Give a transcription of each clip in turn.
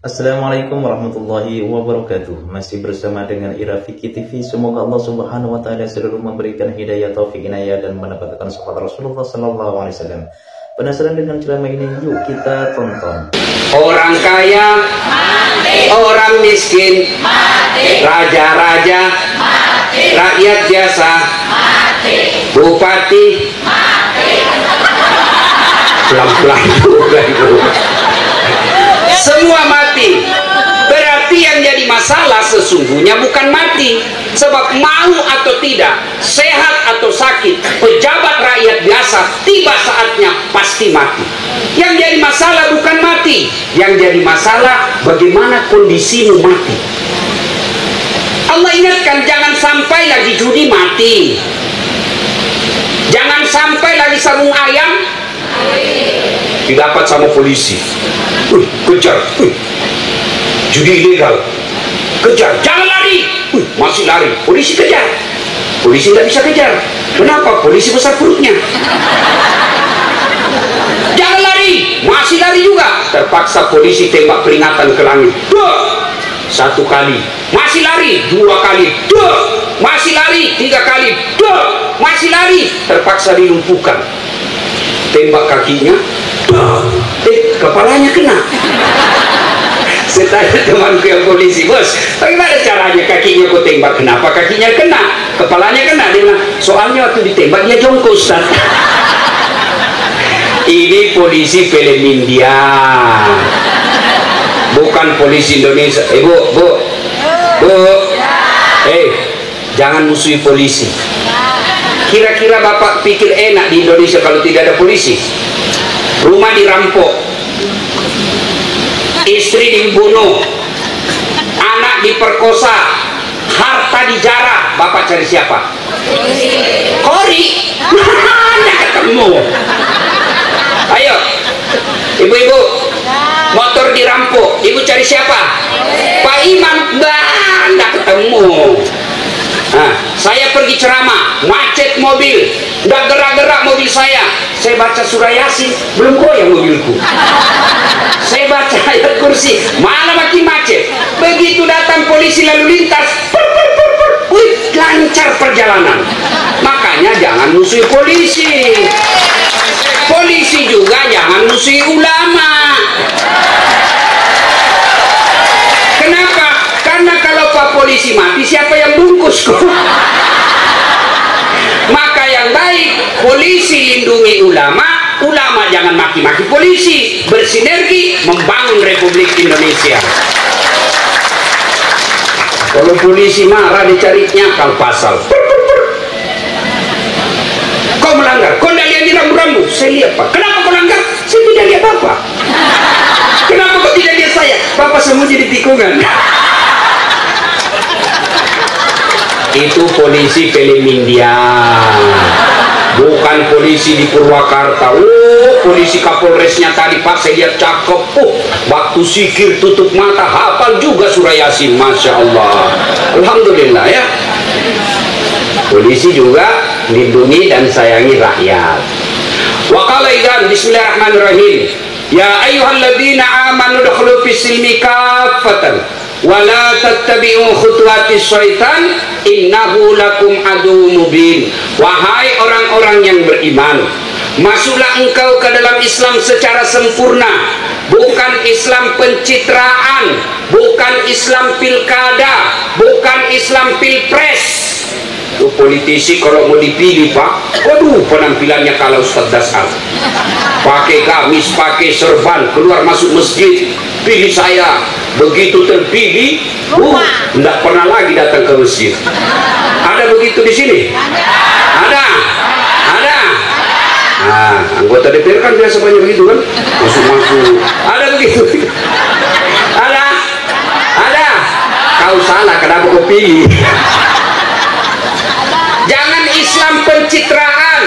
Assalamualaikum warahmatullahi wabarakatuh. Masih bersama dengan Ira Fikih TV. Semoga Allah Subhanahu wa taala selalu memberikan hidayah, taufik, inayah dan mendapatkan syafaat Rasulullah sallallahu alaihi wasallam. Penasaran dengan ceramah ini? Yuk kita tonton. Orang kaya mati, orang miskin mati, raja-raja mati, rakyat biasa mati, bupati mati. Pelan-pelan juga itu. Semua mati. Berarti yang jadi masalah sesungguhnya bukan mati, sebab mau atau tidak, sehat atau sakit, pejabat rakyat biasa, tiba saatnya pasti mati. Yang jadi masalah bukan mati, yang jadi masalah bagaimana kondisimu mati. Allah ingatkan, jangan sampai lagi judi mati, jangan sampai lagi sabung ayam didapat sama polisi, kejar, judi ilegal, kejar, jangan lari, masih lari, polisi kejar, polisi nggak bisa kejar, kenapa? Polisi besar perutnya. Jangan lari, masih lari juga, terpaksa polisi tembak peringatan ke langit, satu kali, masih lari, dua kali, masih lari, tiga kali, masih lari, terpaksa dilumpuhkan, tembak kakinya, kepalanya kena. Saya tanya temanku yang polisi, bos, bagaimana caranya kakinya kau tembak? Kenapa kakinya kena? Kepalanya kena? Dia bilang, soalnya waktu ditembak dia jongkok, Ustaz. Ini polisi film India, bukan polisi Indonesia. Bu, jangan musuhi polisi. Kira-kira Bapak pikir enak di Indonesia kalau tidak ada polisi? Rumah dirampok, istri dibunuh, anak diperkosa, harta dijarah, Bapak cari siapa? Kori. Mana ketemu? Ayo, ibu-ibu, motor dirampok, ibu cari siapa? Pak Imam. Nggak ketemu. Nah, saya pergi ceramah, macet mobil, nggak gerak-gerak mobil saya baca surah Yasin, belum goyang mobilku. Saya baca ayat kursi, malah makin macet. Begitu datang polisi lalu lintas, lancar perjalanan. Makanya jangan musuhi polisi. Polisi juga jangan musuhi ulama. Kenapa? Karena kalau Pak polisi mati, siapa yang bungkus kok? Maka yang baik, polisi lindungi ulama, ulama jangan maki-maki polisi, bersinergi membangun Republik Indonesia. Kalau polisi marah dicari nyakal pasal. Kau melanggar, kau tidak lihat di rambu-rambu. Saya lihat, Pak. Kenapa kau langgar? Saya tidak lihat apa. Kenapa kau tidak lihat saya? Bapak sembunyi di tikungan. Itu polisi film India, bukan polisi di Purwakarta. Polisi Kapolresnya tadi Pak, saya lihat cakep. Waktu zikir tutup mata, hafal juga surah Yasin, Masya Allah. Alhamdulillah ya. Polisi juga lindungi dan sayangi rakyat. Wa qala idzan bismillahirrahmanirrahim. Ya ayyuhalladzina amanu dukhulu fis silmi kaffatan wala tattabi'u khutuwatis syaitan innahu lakum aduwwun mubin. Wahai orang-orang yang beriman, masuklah engkau ke dalam Islam secara sempurna, bukan Islam pencitraan, bukan Islam pilkada, bukan Islam pilpres. Tuh politisi kalau mau dipilih, Pak, waduh penampilannya kalau Ustaz Dasar, pakai gamis, pakai serban, keluar masuk masjid, pilih saya. Begitu terpilih, tidak pernah lagi datang ke masjid. Ada begitu di sini? Ada. Nah, anggota DPR kan biasa banyak begitu kan, masuk. Ada begitu? Ada. Kau salah, kenapa kau pilih? Jangan Islam pencitraan,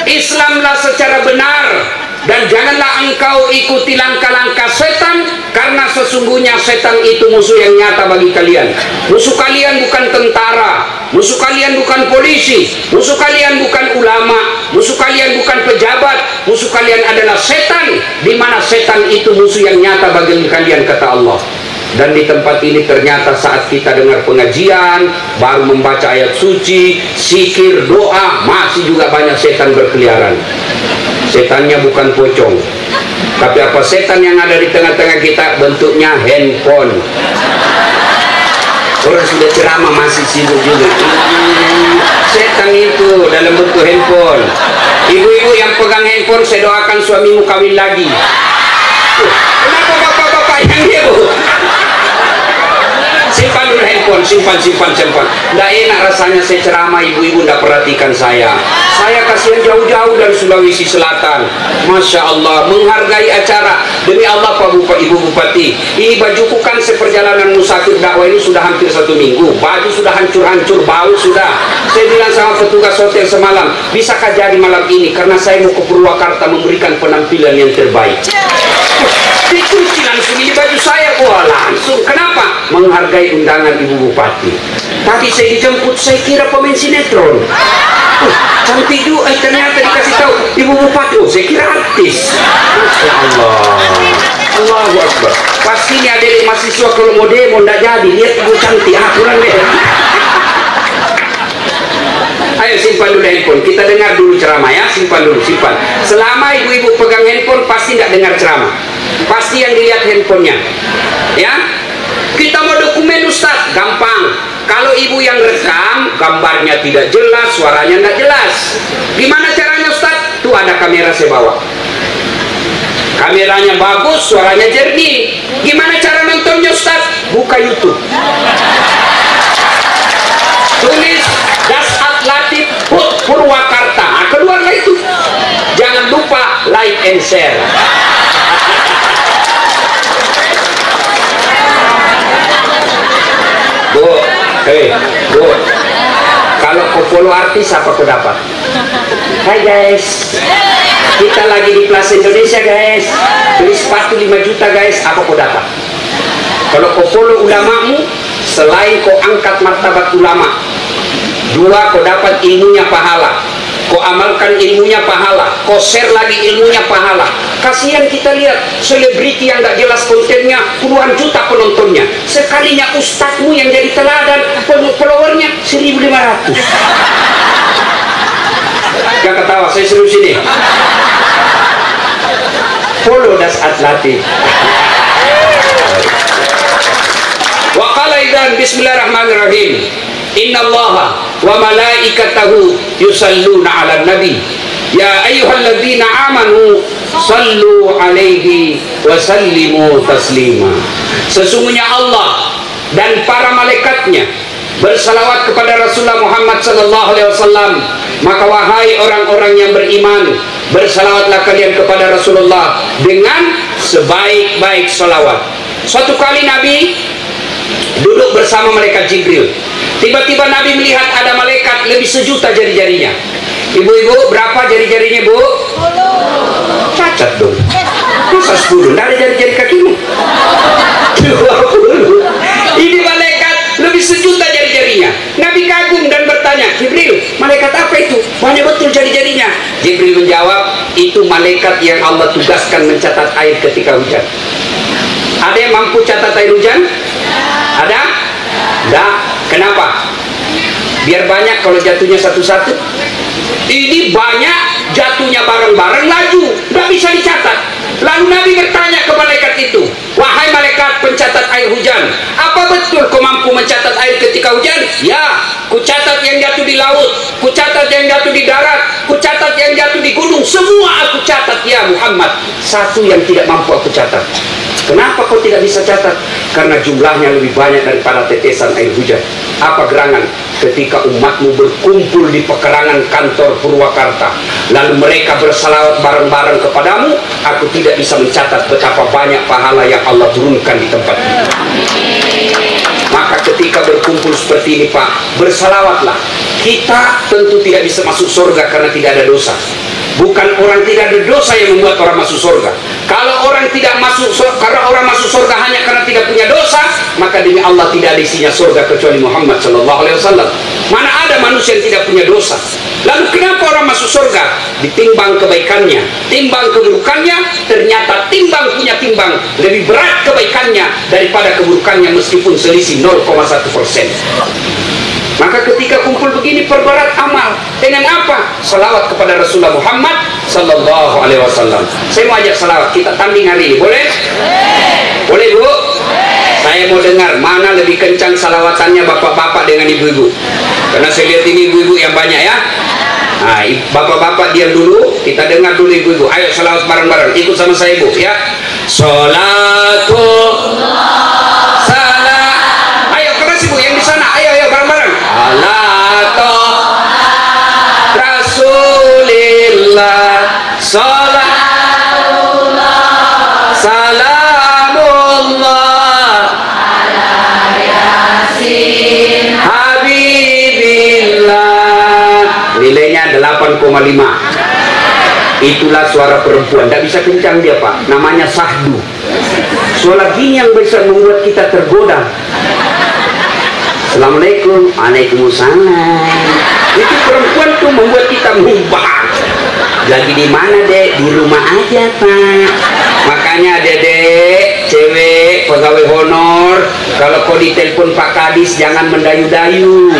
Islamlah secara benar. Dan janganlah engkau ikuti langkah-langkah setan, karena sesungguhnya setan itu musuh yang nyata bagi kalian. Musuh kalian bukan tentara, musuh kalian bukan polisi, musuh kalian bukan ulama, musuh kalian bukan pejabat, musuh kalian adalah setan, di mana setan itu musuh yang nyata bagi kalian, kata Allah. Dan di tempat ini ternyata saat kita dengar pengajian, baru membaca ayat suci, zikir, doa, masih juga banyak setan berkeliaran. Setannya bukan pocong, tapi apa setan yang ada di tengah-tengah kita? Bentuknya handphone. Orang sudah ceramah masih sibuk juga. Setan itu dalam bentuk handphone. Ibu-ibu yang pegang handphone, saya doakan suamimu kawin lagi. Kenapa bapak-bapak yang itu? Simpan dulu handphone, simpan. Nggak enak rasanya saya ceramah, ibu-ibu nggak perhatikan saya. Saya kasihan jauh-jauh dari Sulawesi Selatan. Masya Allah, menghargai acara. Demi Allah Pak Ibu Bupati, ini bajuku kan seperjalanan musafir dakwah ini sudah hampir 1 minggu. Baju sudah hancur-hancur, bau sudah. Saya bilang sama petugas hotel semalam, bisakah jadi malam ini? Karena saya mau ke Purwakarta memberikan penampilan yang terbaik. Dicuci langsung ini baju saya, wah langsung. Kenapa? Menghargai undangan Ibu Bupati. Tadi saya dijemput, saya kira pemain sinetron. Cantik juga, ternyata dikasih tahu Ibu Bupati. Oh, saya kira artis. Masya Allah, Allahu Akbar. Pasti ini adik mahasiswa kalau mau demo nggak jadi, lihat ibu cantik, kurang deh. Ayo simpan dulu handphone, kita dengar dulu ceramah ya. Simpan dulu. Selama ibu-ibu pegang handphone pasti nggak dengar ceramah, pasti yang dilihat handphonenya ya. Kita mau dokumen Ustaz, gampang. Kalau ibu yang rekam, gambarnya tidak jelas, suaranya nggak jelas. Gimana caranya Ustaz? Tuh ada kamera saya bawa, kameranya bagus, suaranya jernih. Gimana cara nontonnya Ustaz? Buka YouTube, tulis Dasat Latif Purwakarta. Nah, keluarlah itu. Jangan lupa like and share. Bu, kalau kau follow artis apa kau dapat? Hai guys, kita lagi di Plaza Indonesia guys, beli sepatu 5 juta guys, apa kau dapat? Kalau kau follow ulamamu, selain kau angkat martabat ulama, 2, kau dapat ilmunya pahala, kau amalkan ilmunya pahala, kau share lagi ilmunya pahala. Kasihan kita lihat selebriti yang gak jelas kontennya, puluhan juta penontonnya. Sekalinya ustadzmu yang jadi teladan, followernya 1.500. Gak ketawa, saya serius ini. Follow Dasat Latif. Wa qala idzan bismillahirrahmanirrahim. Innallaha wa malaikatahu yusalluna 'alan nabi. Ya ayyuhalladzina amanu sallu alaihi wa sallimu taslima. Sesungguhnya Allah dan para malaikatnya bersalawat kepada Rasulullah Muhammad sallallahu alaihi wasallam. Maka wahai orang-orang yang beriman, bersalawatlah kalian kepada Rasulullah dengan sebaik-baik salawat. Suatu kali Nabi duduk bersama malaikat Jibril. Tiba-tiba Nabi melihat ada malaikat lebih 1.000.000 jari-jarinya. Ibu-ibu, berapa jari-jarinya, Bu? 10. Cacat dong. Masa 10? Nggak ada jari-jari kakimu? 20. Ini malaikat lebih 1.000.000 jari-jarinya. Nabi kagum dan bertanya, Jibril, malaikat apa itu? Banyak betul jari-jarinya. Jibril menjawab, itu malaikat yang Allah tugaskan mencatat air ketika hujan. Ada yang mampu catat air hujan? Ada? Enggak. Kenapa? Biar banyak, kalau jatuhnya satu-satu. Ini banyak, jatuhnya bareng-bareng, laju, nggak bisa dicatat. Lalu Nabi bertanya ke malaikat itu, wahai malaikat pencatat air hujan, apa betul kau mampu mencatat air ketika hujan? Ya, ku catat yang jatuh di laut, ku catat yang jatuh di darat, ku catat yang jatuh di gunung, semua aku catat ya Muhammad. Satu yang tidak mampu aku catat. Kenapa kau tidak bisa catat? Karena jumlahnya lebih banyak daripada tetesan air hujan. Apa gerangan ketika umatmu berkumpul di pekarangan kantor Purwakarta, lalu mereka bersalawat bareng-bareng kepadamu, aku tidak bisa mencatat betapa banyak pahala yang Allah turunkan di tempat ini. Maka ketika berkumpul seperti ini Pak, bersalawatlah. Kita tentu tidak bisa masuk surga karena tidak ada dosa. Bukan orang tidak ada dosa yang membuat orang masuk surga. Kalau orang tidak masuk surga, karena orang masuk surga hanya karena tidak punya dosa, maka demi Allah tidak ada isinya surga kecuali Muhammad sallallahu alaihi wasallam. Mana ada manusia yang tidak punya dosa? Lalu kenapa orang masuk surga? Ditimbang kebaikannya, timbang keburukannya, ternyata timbang punya timbang lebih berat kebaikannya daripada keburukannya meskipun selisih 0,1%. Maka ketika kumpul begini perberat amal dengan apa? Salawat kepada Rasulullah Muhammad sallallahu alaihi wasallam. Saya mau ajak salawat, kita tanding hari ini, boleh? Boleh Bu? Saya mau dengar mana lebih kencang salawatannya bapak-bapak dengan ibu-ibu. Karena saya lihat ini ibu-ibu yang banyak ya. Nah, bapak-bapak diam dulu, kita dengar dulu ibu-ibu. Ayo salawat bareng-bareng, ikut sama saya Bu ya. Salatullah salam. Ayo keras Ibu yang di sana. Ayo bareng-bareng. Ala Rasulillah salatullah salamullah ala yasin habibillah. Nilainya 8,5. Itulah suara perempuan, tidak bisa kencang dia Pak, namanya sahdu. Suara gini yang bisa membuat kita tergoda. Assalamualaikum, waalaikumsalam. Itu perempuan tuh membuat kita mubah. Lagi di mana Dek? Di rumah aja Pak. Makanya Dedek, cewek pegawai honor, kalau kau ditelepon Pak Kadis jangan mendayu-dayu.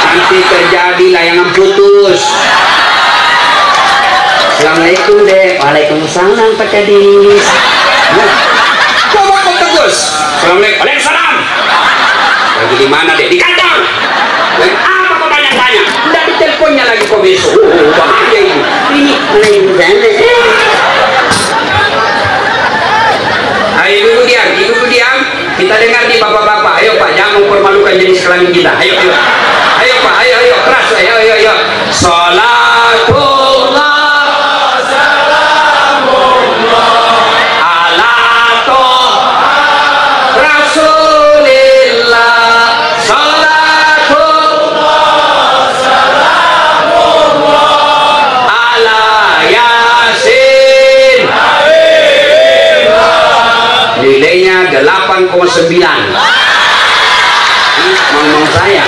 Nanti terjadi layangan putus. Assalamualaikum Dek. Waalaikumsalam Pak Kadis. Kok tegus? Assalamualaikum. Waalaikumsalam. Lagi di mana Dek? Di kantor. Apa kau tanya-tanya? Udah di teleponnya lagi kok besok. Bahaya ini. Ini ayo ibu diam. Kita dengar nih bapak-bapak. Ayo Pak, jangan mempermalukan jenis kelamin kita. Ayo Pak, ayo keras. Ayo. Salatullah nilainya 8,9. Ngomong saya.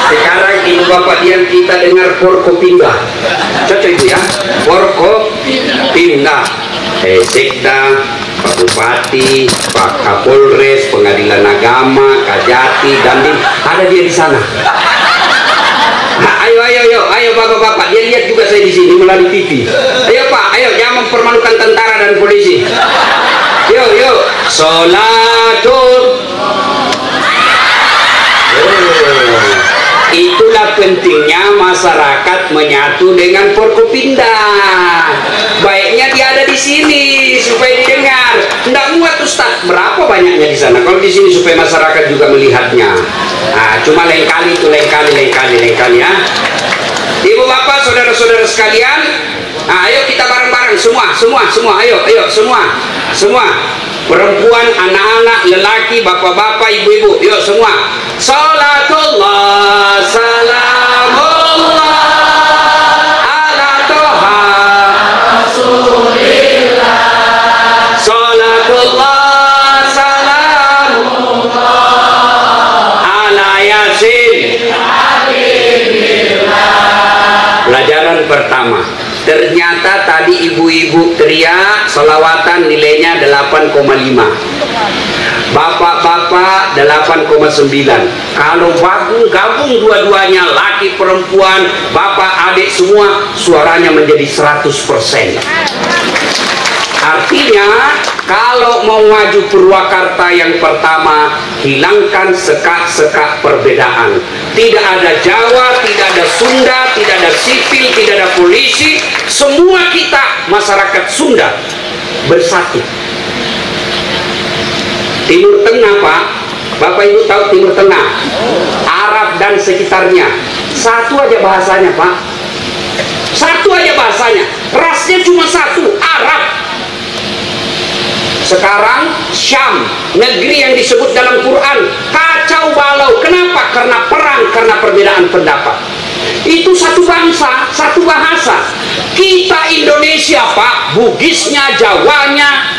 Sekarang ibu bapak diam, kita dengar Forkopimda. Cocok itu ya, Forkopimda. Sekda, Pak Bupati, Pak Kapolres, Pengadilan Agama, Kajati, Dandim, ada dia di sana. Nah, ayo bapak-bapak, dia lihat juga saya di sini melalui TV. Ayo Pak, ayo jangan mempermalukan tentara dan polisi. Yuk, sholatul. Itulah pentingnya masyarakat menyatu dengan Forkopimda. Baiknya dia ada di sini supaya didengar. Tidak muat Ustaz, berapa banyaknya di sana? Kalau di sini supaya masyarakat juga melihatnya. Nah, cuma lain kali ya. Ibu bapak, saudara-saudara sekalian, nah, ayo kita bareng-bareng semua. Ayo semua. Perempuan, anak-anak, lelaki, bapak-bapak, ibu-ibu, yuk semua. Salatullah salamullah ala toha rasulillah. Salatullah salamullah ala yasin habibillah. Pelajaran pertama, ternyata tadi ibu-ibu teriak salawatan nilainya 8,5, bapak-bapak 8,9. Kalau gabung dua-duanya, laki perempuan, bapak adik semua, suaranya menjadi 100%. Artinya kalau mau maju Purwakarta yang pertama, hilangkan sekat-sekat perbedaan. Tidak ada Jawa, tidak ada Sunda, tidak ada sipil, tidak ada polisi. Semua kita masyarakat Sunda bersatu. Timur Tengah Pak, Bapak Ibu tahu Timur Tengah, Arab dan sekitarnya, satu aja bahasanya Pak. Satu aja bahasanya, rasnya cuma satu, Arab. Sekarang Syam, negeri yang disebut dalam Quran kacau balau. Kenapa? Karena perang, karena perbedaan pendapat. Itu satu bangsa, satu bahasa. Kita Indonesia Pak, Bugisnya, Jawanya,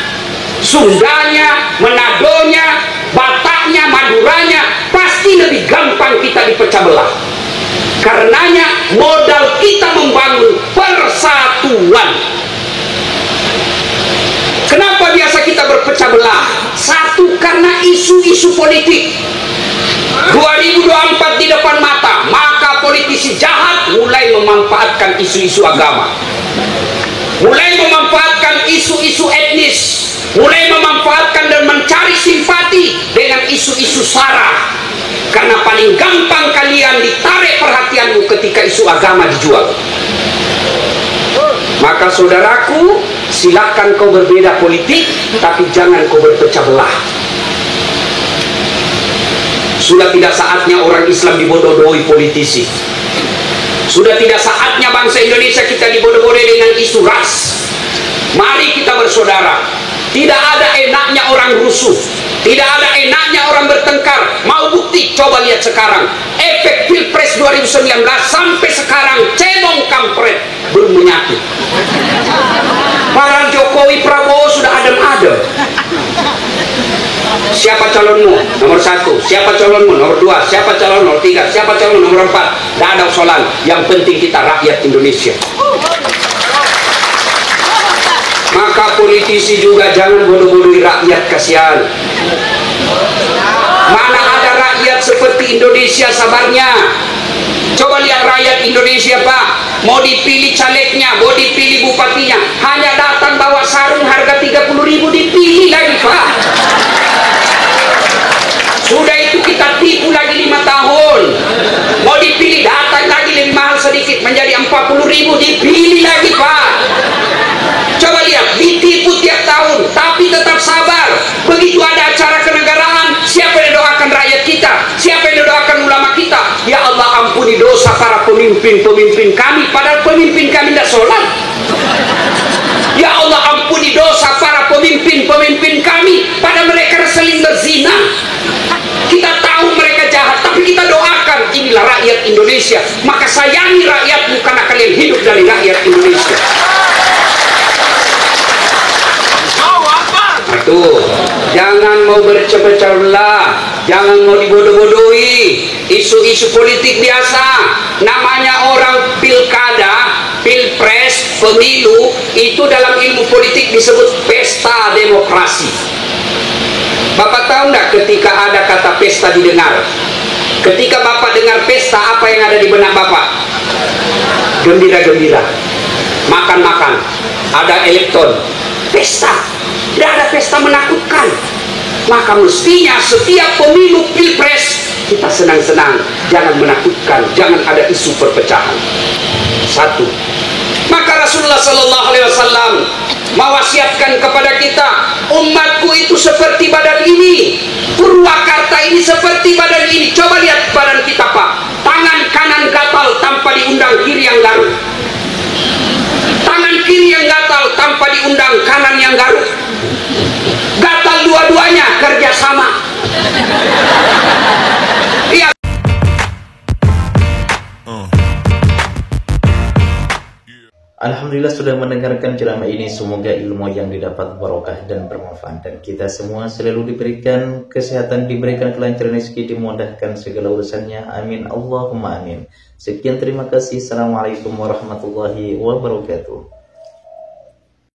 Sundanya, Manadonya, Bataknya, Maduranya, pasti lebih gampang kita dipecah belah. Karenanya modal kita membangun persatuan. Kenapa biasa kita berpecah belah? Satu, karena isu-isu politik. 2024 di depan mata, maka politisi jahat mulai memanfaatkan isu-isu agama, mulai memanfaatkan isu-isu etnis, mulai memanfaatkan dan mencari simpati dengan isu-isu sara. Karena paling gampang kalian ditarik perhatianmu ketika isu agama dijual. Maka saudaraku, silakan kau berbeda politik, tapi jangan kau berpecah belah. Sudah tidak saatnya orang Islam dibodoh-bodohi politisi. Sudah tidak saatnya bangsa Indonesia kita dibodoh-bodohi dengan isu ras. Mari kita bersaudara. Tidak ada enaknya orang rusuh, tidak ada enaknya orang bertengkar. Mau bukti? Coba lihat sekarang. Efek Pilpres 2019 sampai sekarang cebong kampret belum menyatu. Para Jokowi Prabowo sudah adem-adem. Siapa calonmu? Nomor 1. Siapa calonmu? Nomor 2. Siapa calon nomor 3? Siapa calon nomor 4? Tidak ada usulan. Yang penting kita rakyat Indonesia. Maka politisi juga jangan bodoh-bodohi rakyat, kasihan. Mana ada rakyat seperti Indonesia sabarnya. Coba lihat rakyat Indonesia Pak, mau dipilih calegnya, mau dipilih bupatinya, hanya datang bawa sarung harga 30.000 dipilih lagi Pak. Sudah itu kita tipu lagi 5 tahun. Mau dipilih datang lagi lebih mahal sedikit menjadi 40.000 dipilih lagi Pak. Coba lihat, ditipu tiap tahun, tapi tetap sabar. Begitu ada acara kenegaraan, siapa yang doakan rakyat kita? Siapa yang doakan ulama kita? Ya Allah, ampuni dosa para pemimpin-pemimpin kami, padahal pemimpin kami tidak sholat. Ya Allah, ampuni dosa para pemimpin-pemimpin kami, padahal mereka seling berzina. Kita tahu mereka jahat, tapi kita doakan. Inilah rakyat Indonesia. Maka sayangi rakyatmu karena kalian hidup dari rakyat Indonesia. Tuh, jangan mau berpecah belah, jangan mau dibodoh-bodohi. Isu-isu politik biasa, namanya orang pilkada, pilpres, pemilu, itu dalam ilmu politik disebut pesta demokrasi. Bapak tahu nggak ketika ada kata pesta didengar? Ketika Bapak dengar pesta, apa yang ada di benak Bapak? Gembira-gembira, makan-makan, ada elektron, pesta. Tidak ada pesta menakutkan. Maka mestinya setiap pemilu pilpres kita senang-senang, jangan menakutkan, jangan ada isu perpecahan. 1. Maka Rasulullah SAW mewasiatkan kepada kita, umatku itu seperti badan ini, Purwakarta ini seperti badan ini. Coba lihat badan kita Pak, tangan kanan gatal tanpa diundang kiri yang garuk, tangan kiri yang gatal tanpa diundang kanan yang garuk, gatal dua-duanya kerjasama. Iya. Alhamdulillah sudah mendengarkan ceramah ini. Semoga ilmu yang didapat barokah dan bermanfaat, dan kita semua selalu diberikan kesehatan, diberikan kelancaran rezeki, dimudahkan segala urusannya. Amin Allahumma amin. Sekian, terima kasih. Assalamualaikum warahmatullahi wabarakatuh.